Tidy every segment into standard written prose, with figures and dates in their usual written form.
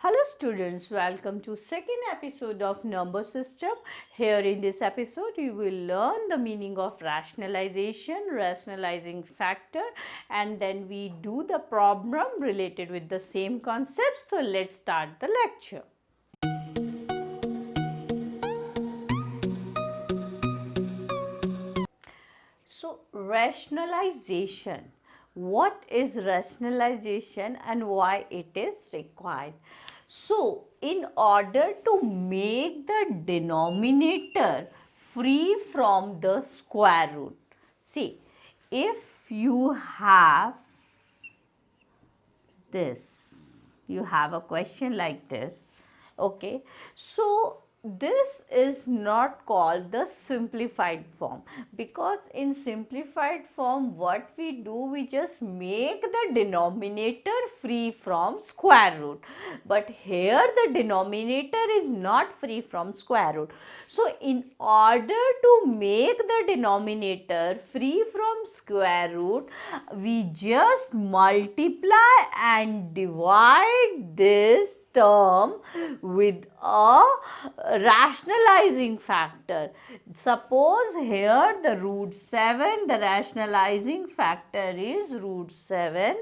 Hello students, welcome to second episode of number system. Here in this episode you will learn the meaning of rationalization, rationalizing factor, and then we do the problem related with the same concepts. So let's start the lecture. So rationalization. What is rationalization and why it is required? So in order to make the denominator free from the square root. See, if you have this, you have a question like this, okay, so this is not called the simplified form, because in simplified form what we do, we just make the denominator free from square root, but here the denominator is not free from square root. So in order to make the denominator free from square root, we just multiply and divide this term with a rationalizing factor. Suppose here the root 7, the rationalizing factor is root 7.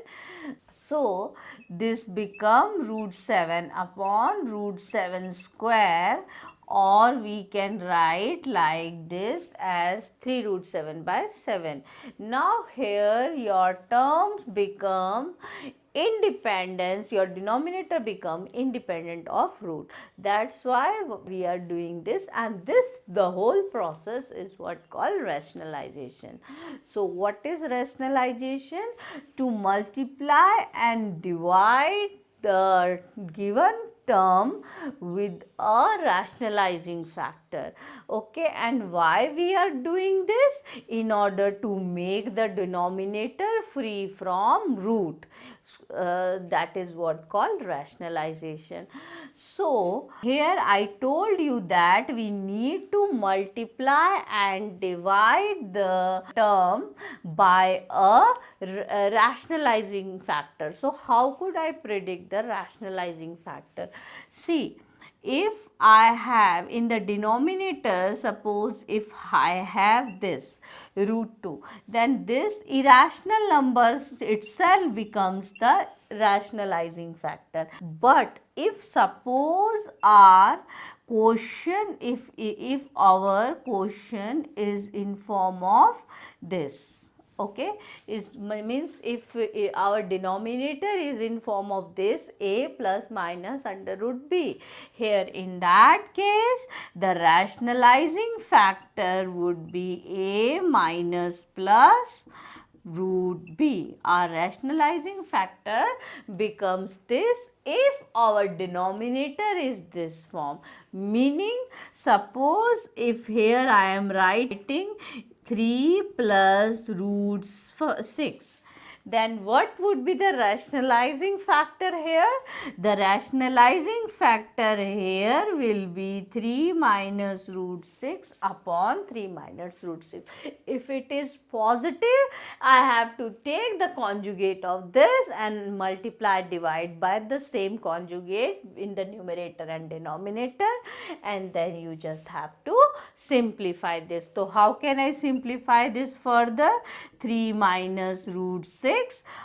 So this become root 7 upon root 7 square, or we can write like this as 3 root 7 by 7. Now here your terms become independence, your denominator become independent of root. That's why we are doing this, and this, the whole process is what called rationalization. So what is rationalization? To multiply and divide the given term with a rationalizing factor. Okay, and why we are doing this? In order to make the denominator free from root. That is what called rationalization. So here I told you that we need to multiply and divide the term by a rationalizing factor. So how could I predict the rationalizing factor? See, if I have in the denominator, suppose if I have this root 2, then this irrational numbers itself becomes the rationalizing factor. But if suppose our quotient, if our quotient is in form of this, okay, is means if our denominator is in form of this a plus minus under root b, here in that case the rationalizing factor would be a minus plus root b. Our rationalizing factor becomes this if our denominator is this form, meaning suppose if here I am writing 3 plus root 6, then what would be the rationalizing factor here? The rationalizing factor here will be 3 minus root 6 upon 3 minus root 6. If it is positive, I have to take the conjugate of this and multiply, divide by the same conjugate in the numerator and denominator, and then you just have to simplify this. So how can I simplify this further? 3 minus root 6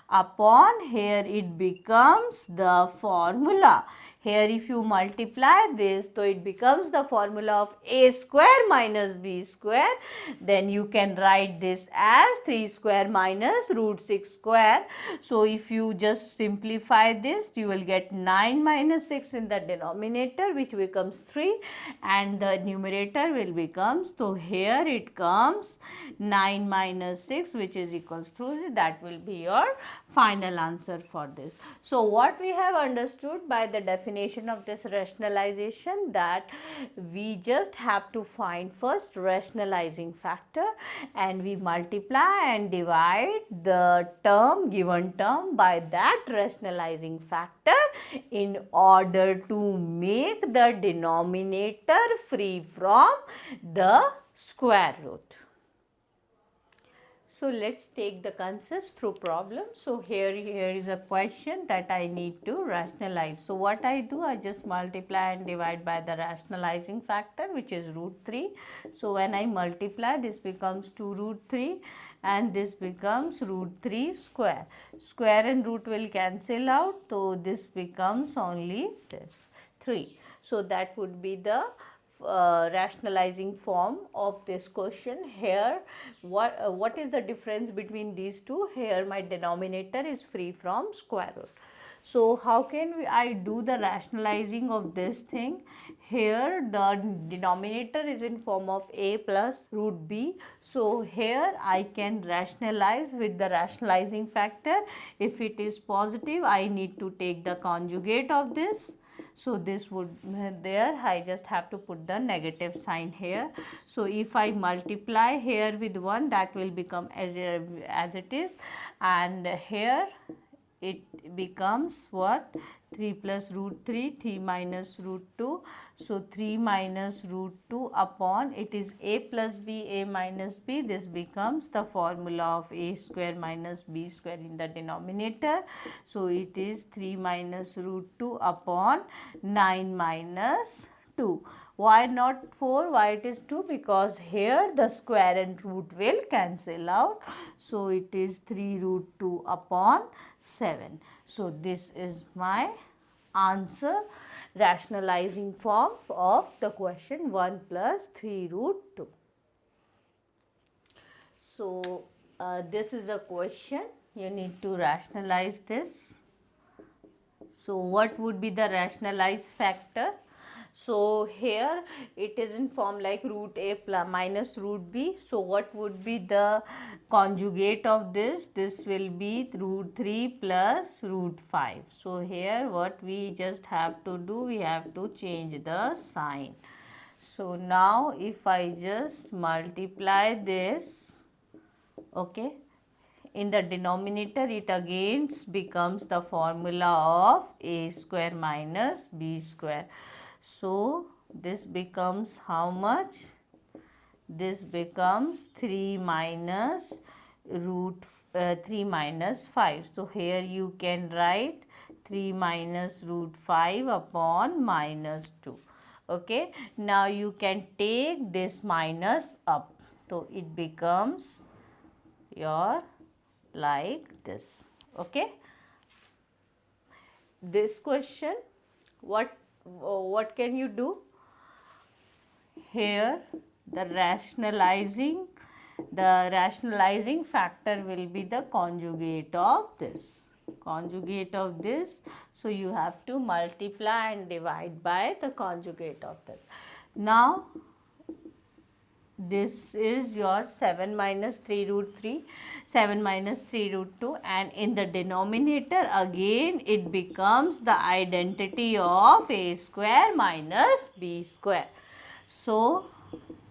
upon, here it becomes the formula. Here if you multiply this, so it becomes the formula of a square minus b square. Then you can write this as 3 square minus root 6 square. So if you just simplify this, you will get 9 minus 6 in the denominator, which becomes 3, and the numerator will become, so here it comes 9 minus 6, which is equals to, that will be your final answer for this. So what we have understood by the definition of this rationalization, that we just have to find first rationalizing factor, and we multiply and divide the term, given term, by that rationalizing factor in order to make the denominator free from the square root. So let's take the concepts through problem. So here is a question that I need to rationalize. So what I do, I just multiply and divide by the rationalizing factor, which is root 3. So when I multiply, this becomes 2 root 3 and this becomes root 3 square. Square and root will cancel out, so this becomes only this 3. So that would be the rationalizing form of this question. Here what is the difference between these two? Here my denominator is free from square root. So how can I do the rationalizing of this thing? Here the denominator is in form of a plus root b. So here I can rationalize with the rationalizing factor. If it is positive, I need to take the conjugate of this. So this would there I just have to put the negative sign here. So if I multiply here with 1, that will become as it is, and here it becomes what? 3 plus root 3, 3 minus root 2. So 3 minus root 2 upon, it is a plus b, a minus b. This becomes the formula of a square minus b square in the denominator. So it is 3 minus root 2 upon 9 minus 2. Why not 4? Why it is 2? Because here the square and root will cancel out. So it is 3 root 2 upon 7. So this is my answer, rationalizing form of the question 1 plus 3 root 2. So this is a question, you need to rationalize this. So what would be the rationalized factor? So here it is in form like root a plus minus root b. So what would be the conjugate of this? This will be root 3 plus root 5. So here what we just have to do, we have to change the sign. So now if I just multiply this, okay, in the denominator it again becomes the formula of a square minus b square. So this becomes how much? This becomes 3 minus root 3 minus 5. So here you can write 3 minus root 5 upon minus 2. Okay. Now you can take this minus up. So it becomes your like this. Okay. This question, what can you do? Here the rationalizing factor will be the conjugate of this. So you have to multiply and divide by the conjugate of this. Now this is your 7 minus 3 root 3, 7 minus 3 root 2, and in the denominator again it becomes the identity of a square minus b square. So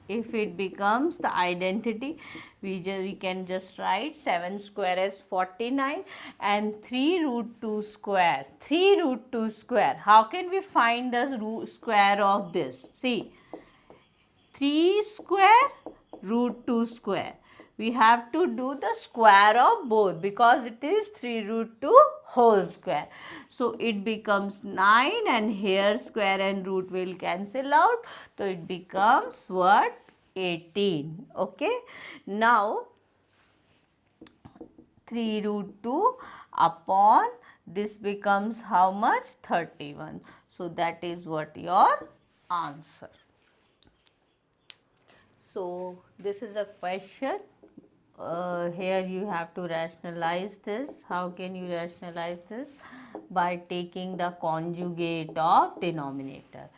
if it becomes the identity, we can just write 7 square as 49 and 3 root 2 square. 3 root 2 square. How can we find the root square of this? See, 3 square root 2 square. We have to do the square of both because it is 3 root 2 whole square. So it becomes 9 and here square and root will cancel out. So it becomes what? 18. Okay. Now 3 root 2 upon this becomes how much? 31. So that is what your answer. So this is a question. Here you have to rationalize this. How can you rationalize this? By taking the conjugate of denominator.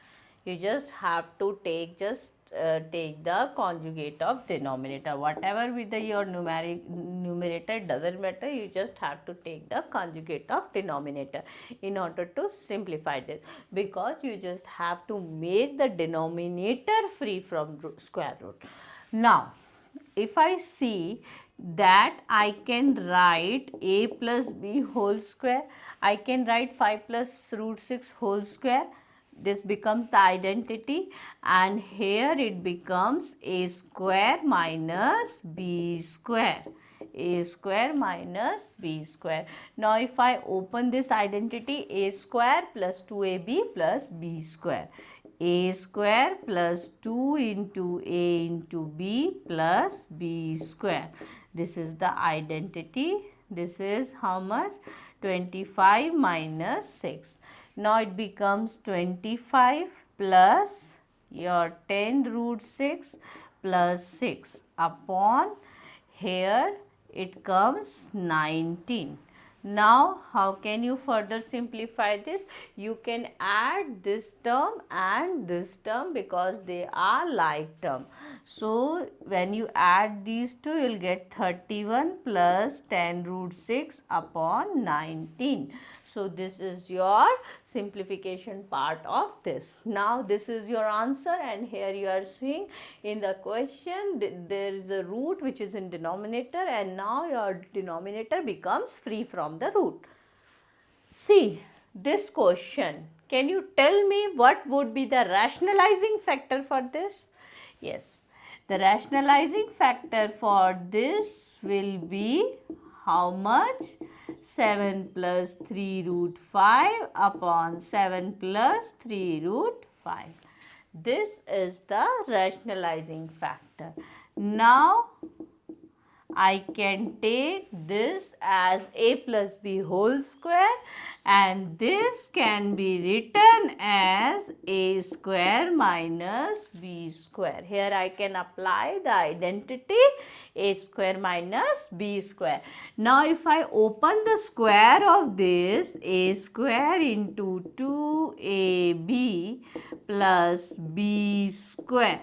You just have to take the conjugate of denominator. Whatever with your numerator, doesn't matter. You just have to take the conjugate of denominator in order to simplify this, because you just have to make the denominator free from square root. Now if I see that I can write a plus b whole square, I can write 5 plus root 6 whole square. This becomes the identity, and here it becomes a square minus b square. a square minus b square. Now if I open this identity, a square plus 2ab plus b square, a square plus 2 into a into b plus b square. This is the identity. This is how much? 25 minus 6. Now it becomes 25 plus your 10 root 6 plus 6 upon here it comes 19. Now how can you further simplify this? You can add this term and this term because they are like term. So when you add these two, you will get 31 plus 10 root 6 upon 19. So this is your simplification part of this. Now this is your answer, and here you are seeing in the question there is a root which is in denominator, and now your denominator becomes free from the root. See this question. Can you tell me what would be the rationalizing factor for this? Yes, the rationalizing factor for this will be how much? 7 plus 3 root 5 upon 7 plus 3 root 5. This is the rationalizing factor. Now I can take this as a plus b whole square, and this can be written as a square minus b square. Here I can apply the identity a square minus b square. Now if I open the square of this, a square into 2ab plus b square,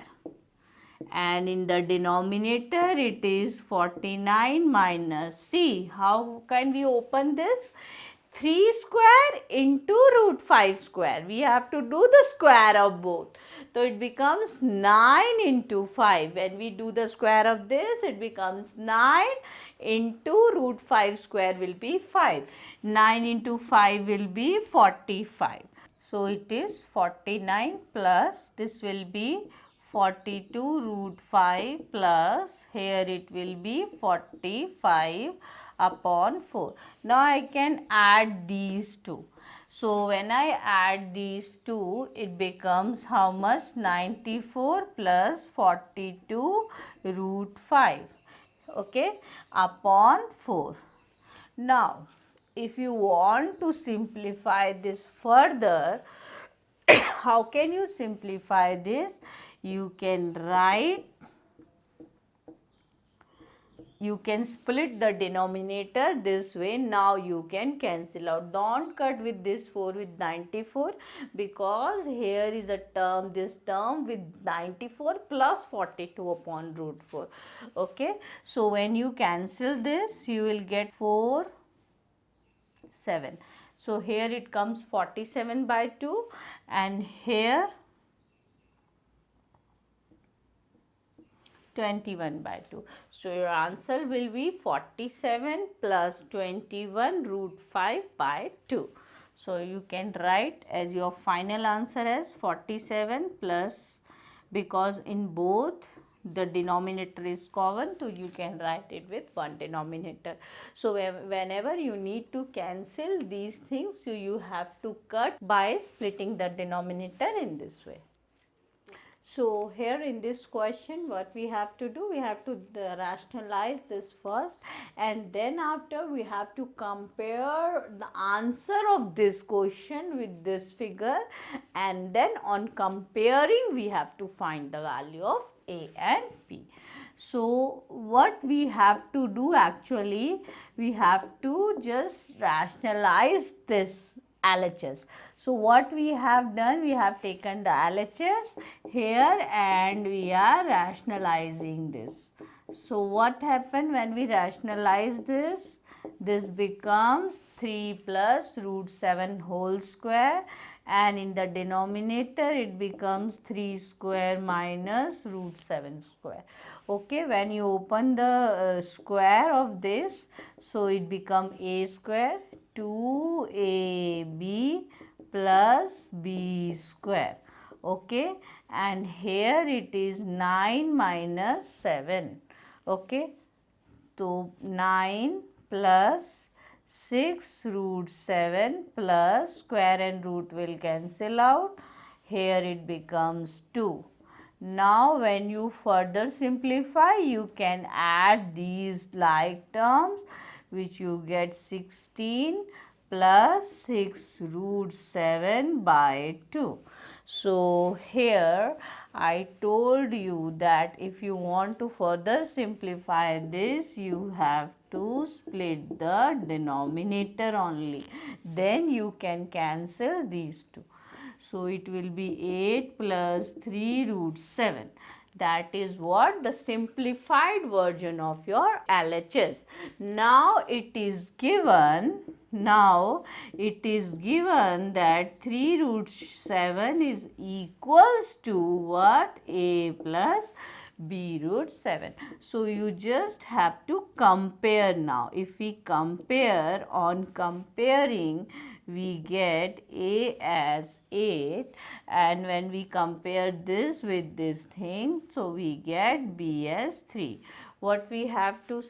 and in the denominator it is 49 minus, see how can we open this? 3 square into root 5 square. We have to do the square of both. So it becomes 9 into 5. When we do the square of this, it becomes 9 into root 5 square will be 5. 9 into 5 will be 45. So it is 49 plus this will be 42 root 5 plus here it will be 45 upon 4. Now I can add these two. So when I add these two, it becomes how much? 94 plus 42 root 5, okay, upon 4. Now if you want to simplify this further, how can you simplify this? You can write, you can split the denominator this way. Now you can cancel out. Don't cut with this 4 with 94, because here is a term, this term with 94 plus 42 upon root 4. Okay. So when you cancel this, you will get 4, 7. So here it comes 47 by 2, and here 21 by 2. So your answer will be 47 plus 21 root 5 by 2. So you can write as your final answer as 47 plus, because in both the denominator is common, so you can write it with one denominator. So whenever you need to cancel these things, so you have to cut by splitting the denominator in this way. So here in this question, what we have to do, we have to rationalize this first, and then after we have to compare the answer of this question with this figure, and then on comparing we have to find the value of A and B. So what we have to do actually, we have to just rationalize this LHS. So what we have done, we have taken the LHS here and we are rationalizing this. So what happened when we rationalize this? This becomes 3 plus root 7 whole square, and in the denominator it becomes 3 square minus root 7 square. Okay, when you open the square of this, so it becomes a square 2ab plus b square. Okay, and here it is 9 minus 7. Okay, So 9 plus 6 root 7 plus square and root will cancel out. Here it becomes 2. Now when you further simplify, you can add these like terms, which you get 16 plus 6 root 7 by 2. So here I told you that if you want to further simplify this, you have to split the denominator only. Then you can cancel these two. So it will be 8 plus 3 root 7. That is what the simplified version of your LHS. Now it is given that 3 root 7 is equals to what? A plus b root 7. So you just have to compare now. If we compare, on comparing, we get a as 8, and when we compare this with this thing, so we get b as 3. What we have to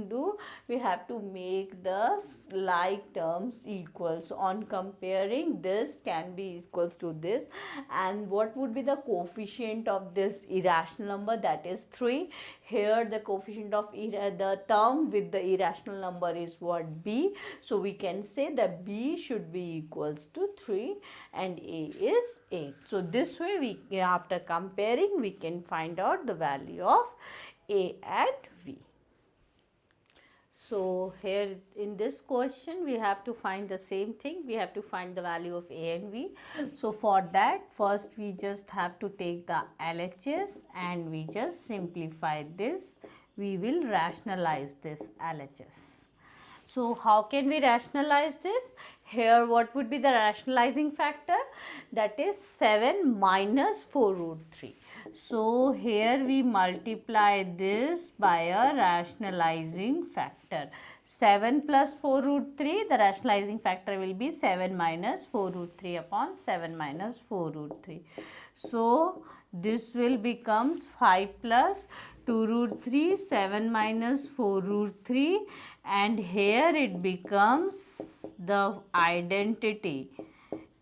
do? We have to make the like terms equal. So on comparing, this can be equals to this, and what would be the coefficient of this irrational number? That is 3. Here the coefficient of the term with the irrational number is what? B. So we can say that B should be equals to 3 and A is 8. So this way, we after comparing, we can find out the value of A and V. So here in this question, we have to find the same thing. We have to find the value of A and V. So for that, first we just have to take the LHS and we just simplify this. We will rationalize this LHS. So how can we rationalize this? Here what would be the rationalizing factor? That is 7 minus 4 root 3. So here we multiply this by a rationalizing factor. 7 plus 4 root 3, the rationalizing factor will be 7 minus 4 root 3 upon 7 minus 4 root 3. So this will becomes 5 plus 2 root 3, 7 minus 4 root 3, and here it becomes the identity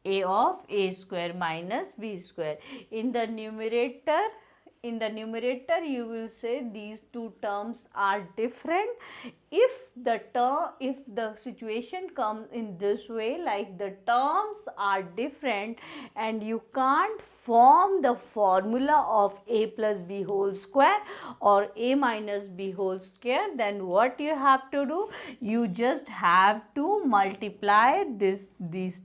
a of a square minus b square. In the numerator, you will say these two terms are different. If the situation comes in this way, like the terms are different and you can't form the formula of a plus b whole square or a minus b whole square, then what you have to do? You just have to multiply this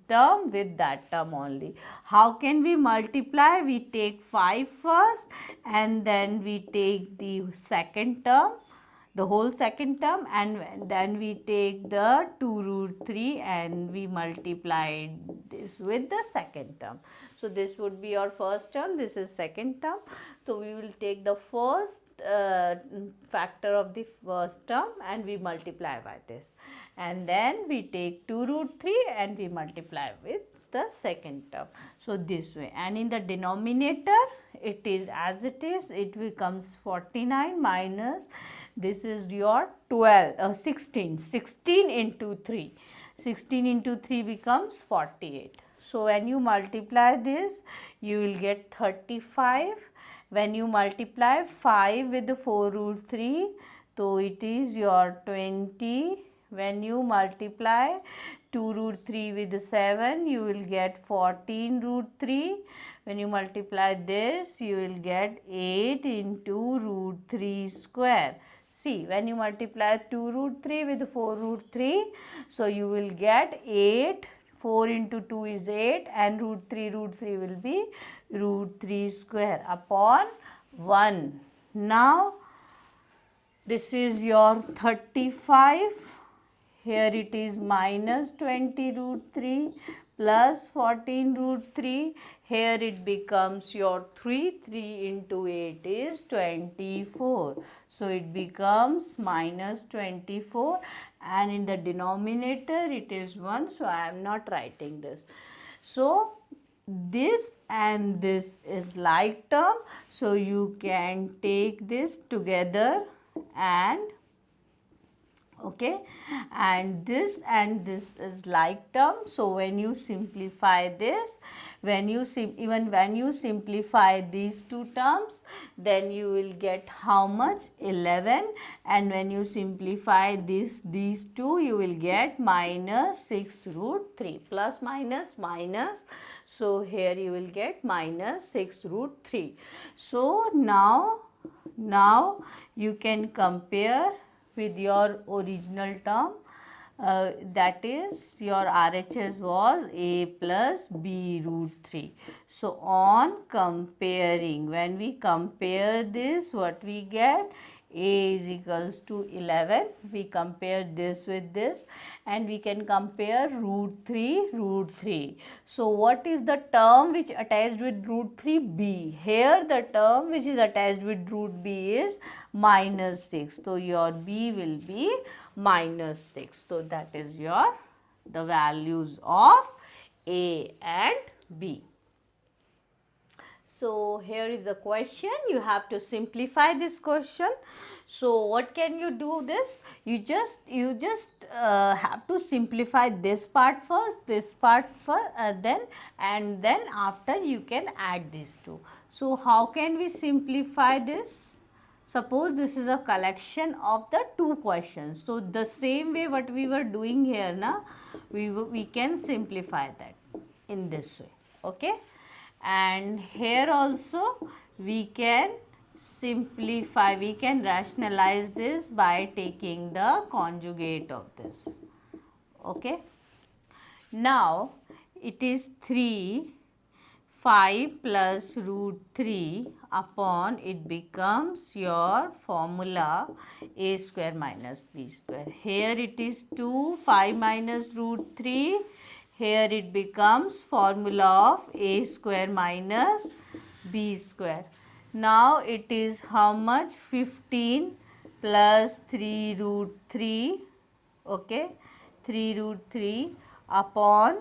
term with that term only. How can we multiply? We take 5 first and then we take the second term, the whole second term, and then we take the 2 root 3 and we multiply this with the second term. So this would be your first term, this is second term. So we will take the first factor of the first term and we multiply by this, and then we take 2 root 3 and we multiply with the second term. So this way, and in the denominator it is as it is, it becomes 49 minus this is your 16 into 3, 16 into 3 becomes 48. So when you multiply this, you will get 35. When you multiply 5 with the 4 root 3, so it is your 20. When you multiply 2 root 3 with the 7, you will get 14 root 3. When you multiply this, you will get 8 into root 3 square. See, when you multiply 2 root 3 with 4 root 3, so you will get 8. 4 into 2 is 8 and root 3 will be root 3 square upon 1. Now, this is your 35. Here it is minus 20 root 3 plus 14 root 3. Here it becomes your 3. 3 into 8 is 24. So it becomes minus 24, and in the denominator it is 1. So I am not writing this. So this and this is like term. So you can take this together and okay, and this is like term. So when you simplify this, even when you simplify these two terms, then you will get how much? 11, and when you simplify these two, you will get minus 6 root 3, plus minus minus. So here you will get minus 6 root 3. So now you can compare with your original term, that is your RHS was a plus b root 3. So on comparing, when we compare this, what we get? A is equals to 11. We compare this with this, and we can compare root 3. So what is the term which attached with root 3? B. Here the term which is attached with root b is minus 6. So your b will be minus 6. So that is your the values of A and B. So here is the question. You have to simplify this question. So what can you do this? You just have to simplify this part first, then after you can add these two. So how can we simplify this? Suppose this is a collection of the two questions. So the same way what we were doing here, we can simplify that in this way. Okay. And here also we can simplify, we can rationalize this by taking the conjugate of this. Okay. Now it is 5 plus root 3 upon, it becomes your formula a square minus b square. Here it is 5 minus root 3. Here it becomes formula of a square minus b square. Now it is how much? 15 plus 3 root 3, okay, 3 root 3 upon,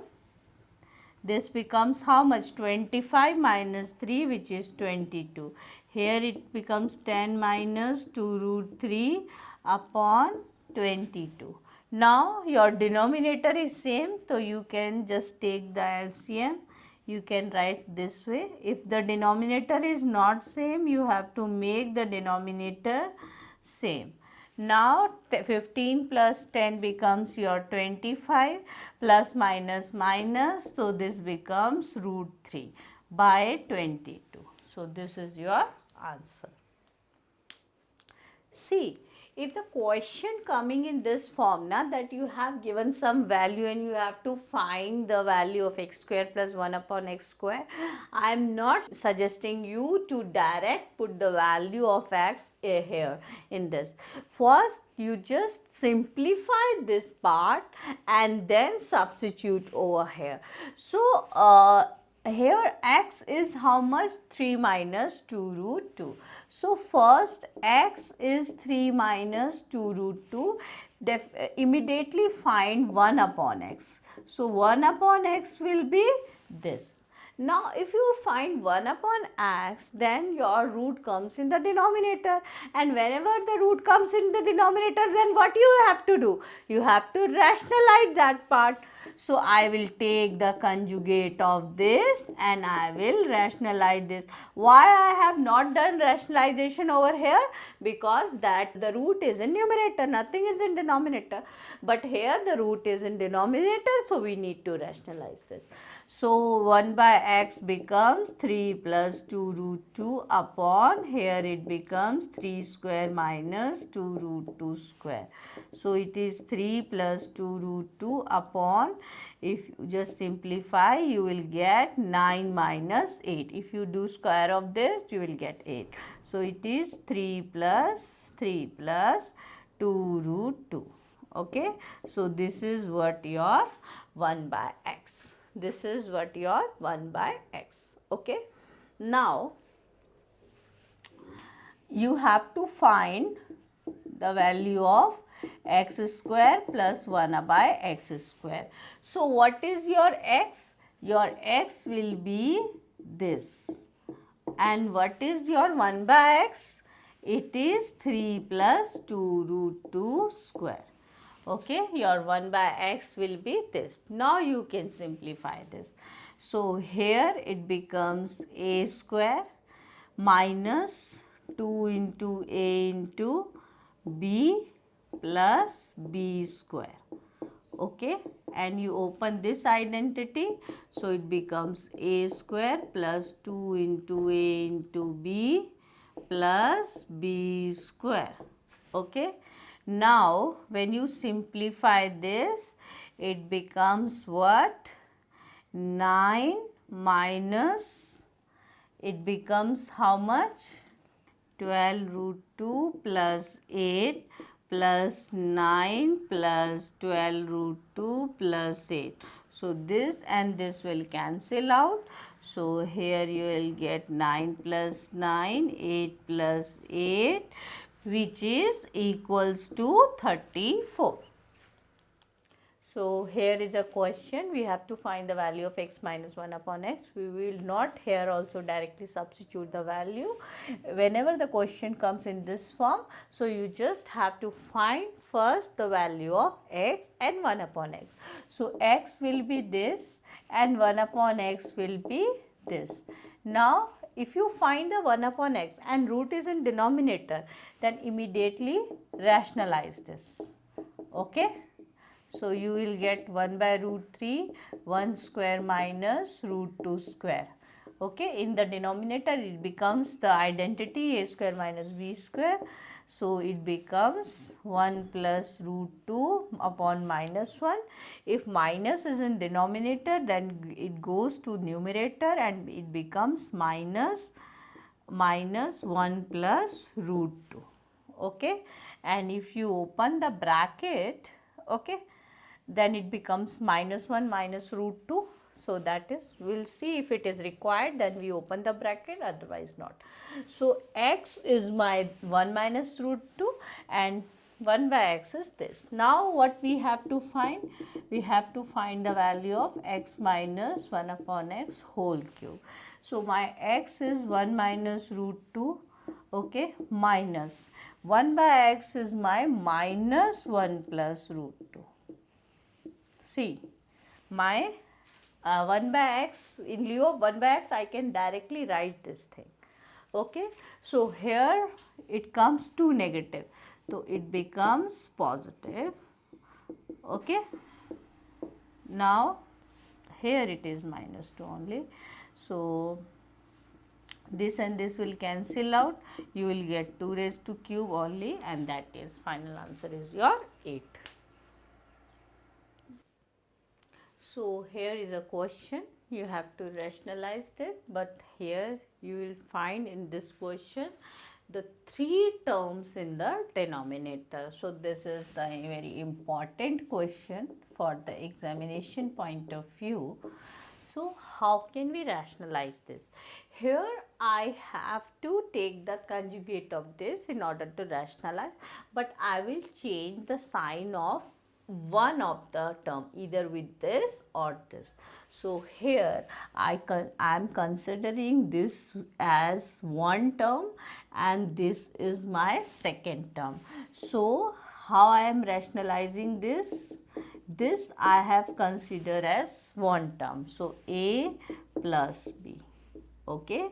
this becomes how much? 25 minus 3, which is 22. Here it becomes 10 minus 2 root 3 upon 22. Now your denominator is same, so you can just take the LCM. You can write this way. If the denominator is not same, you have to make the denominator same. Now 15 plus 10 becomes your 25, plus minus minus, so this becomes root 3 by 22. So this is your answer. See, if the question coming in this form, that you have given some value and you have to find the value of x square plus 1 upon x square, I am not suggesting you to direct put the value of x here in this. First, you just simplify this part and then substitute over here. So, here x is how much? 3 minus 2 root 2. So first x is 3 minus 2 root 2. Immediately find 1 upon x. So 1 upon x will be this. Now if you find 1 upon x, then your root comes in the denominator, and whenever the root comes in the denominator, then what you have to do? You have to rationalize that part. So I will take the conjugate of this and I will rationalize this. Why I have not done rationalization over here? Because that the root is in numerator, nothing is in denominator. But here the root is in denominator, so we need to rationalize this. So 1 by x becomes 3 plus 2 root 2 upon, here it becomes 3 square minus 2 root 2 square. So it is 3 plus 2 root 2 upon, if you just simplify, you will get 9 minus 8. If you do square of this, you will get 8. So it is 3 plus 2 root 2. Okay. So this is what your 1 by x. This is what your 1 by x. Okay. Now you have to find the value of x square plus 1 by x square. So what is your x? Your x will be this. And what is your 1 by x? It is 3 plus 2 root 2 square. Okay, your 1 by x will be this. Now you can simplify this. So here it becomes a square minus 2 into a into b plus b square. Okay, and you open this identity, so it becomes a square plus 2 into a into b plus b square. Okay, now when you simplify this, it becomes what? 9 minus, it becomes how much? 12 root 2 plus 8 plus 9 plus 12 root 2 plus 8. So, this and this will cancel out. So, here you will get 9 plus 9, 8 plus 8, which is equals to 34. So, here is a question, we have to find the value of x minus 1 upon x. We will not here also directly substitute the value. Whenever the question comes in this form, so you just have to find first the value of x and 1 upon x. So, x will be this and 1 upon x will be this. Now, if you find the 1 upon x and root is in denominator, then immediately rationalize this. Okay. So, you will get 1 by root 3, 1 square minus root 2 square. Okay. In the denominator, it becomes the identity a square minus b square. So, it becomes 1 plus root 2 upon minus 1. If minus is in denominator, then it goes to numerator and it becomes minus 1 plus root 2. Okay. And if you open the bracket, okay, then it becomes minus 1 minus root 2. So, that is, we will see if it is required, then we open the bracket, otherwise not. So, x is my 1 minus root 2 and 1 by x is this. Now, what we have to find? We have to find the value of x minus 1 upon x whole cube. So, my x is 1 minus root 2, okay, minus 1 by x is my minus 1 plus root 2. See, my 1 by x, in lieu of 1 by x, I can directly write this thing. Okay. So, here it comes to negative. So, it becomes positive. Okay. Now, here it is minus 2 only. So, this and this will cancel out. You will get 2 raised to cube only, and that is final answer is your 8. So, here is a question, you have to rationalize it, but here you will find in this question the 3 terms in the denominator. So, this is the very important question for the examination point of view. So, how can we rationalize this? Here I have to take the conjugate of this in order to rationalize, but I will change the sign of one of the term either with this or this. So, here I am considering this as one term and this is my second term. So, how I am rationalizing this? This I have considered as one term. So, A plus B. Okay.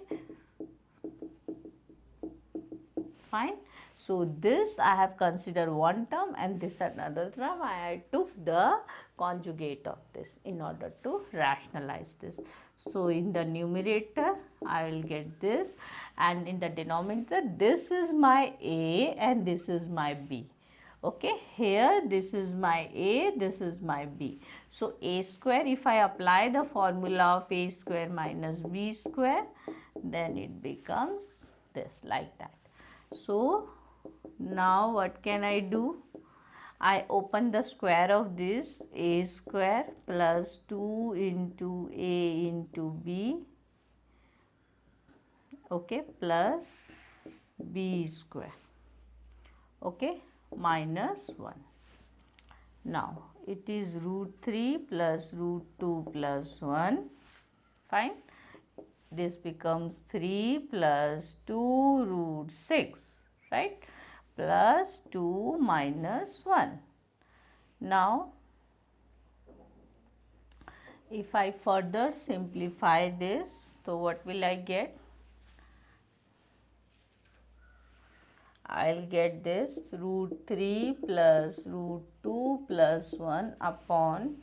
Fine. So, this I have considered one term and this another term. I took the conjugate of this in order to rationalize this. So, in the numerator I will get this and in the denominator this is my A and this is my B. Okay, here this is my A, this is my B. So, A square, if I apply the formula of A square minus B square, then it becomes this like that. So, now what can I do? I open the square of this A square plus 2 into A into B, okay, plus B square, okay, minus 1. Now, it is root 3 plus root 2 plus 1, fine. This becomes 3 plus 2 root 6, right, plus 2 minus 1. Now, if I further simplify this, so what will I get? I'll get this root 3 plus root 2 plus 1 upon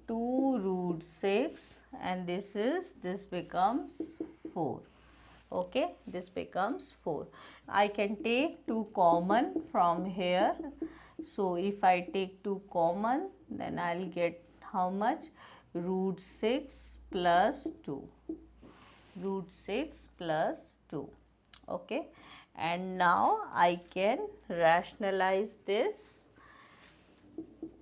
2 root 6, and this becomes 4. Okay, this becomes 4. I can take 2 common from here. So, if I take 2 common, then I'll get how much? Root 6 plus 2. Root 6 plus 2. Okay, and now I can rationalize this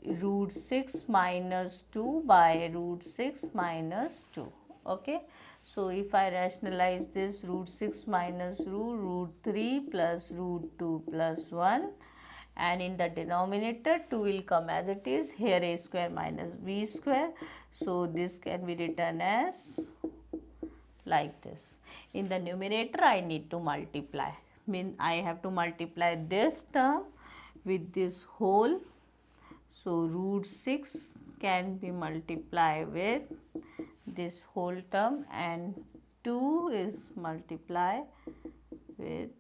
root 6 minus 2 by root 6 minus 2. Okay, so if I rationalize this root 6 minus root 3 plus root 2 plus 1, and in the denominator 2 will come as it is, here a square minus b square. So this can be written as like this. In the numerator I need to multiply, I have to multiply this term with this whole. So root 6 can be multiplied with this whole term, and 2 is multiplied with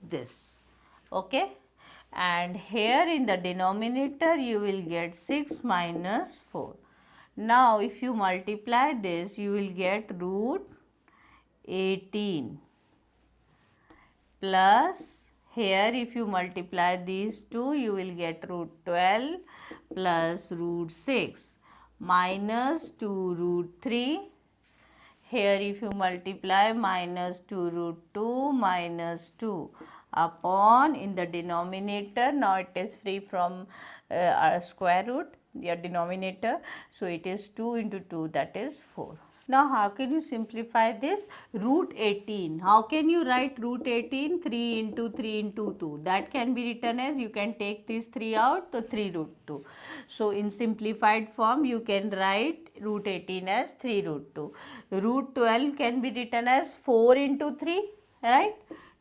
this. Okay, and here in the denominator you will get 6 minus 4. Now if you multiply this, you will get root 18 plus, here if you multiply these two, you will get root 12 plus root 6 minus 2 root 3. Here if you multiply minus 2 root 2 minus 2 upon, in the denominator, now it is free from our square root, your denominator. So it is 2 into 2, that is 4. Now how can you simplify this? Root 18. How can you write root 18? 3 into 3 into 2. That can be written as, you can take these 3 out, so 3 root 2. So in simplified form you can write root 18 as 3 root 2. Root 12 can be written as 4 into 3, right?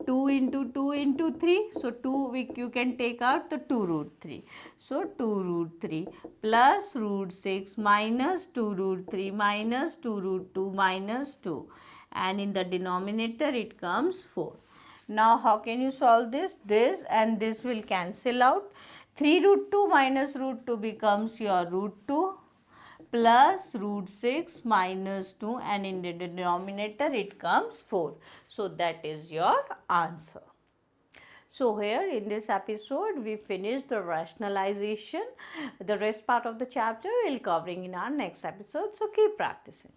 2 into 2 into 3. So 2 you can take out the 2 root 3. So 2 root 3 plus root 6 minus 2 root 3 minus 2 root 2 minus 2, and in the denominator it comes 4. Now how can you solve this? This and this will cancel out. 3 root 2 minus root 2 becomes your root 2 plus root 6 minus 2, and in the denominator it comes 4. So that is your answer. So here in this episode we finished the rationalization. The rest part of the chapter we will covering in our next episode. So keep practicing.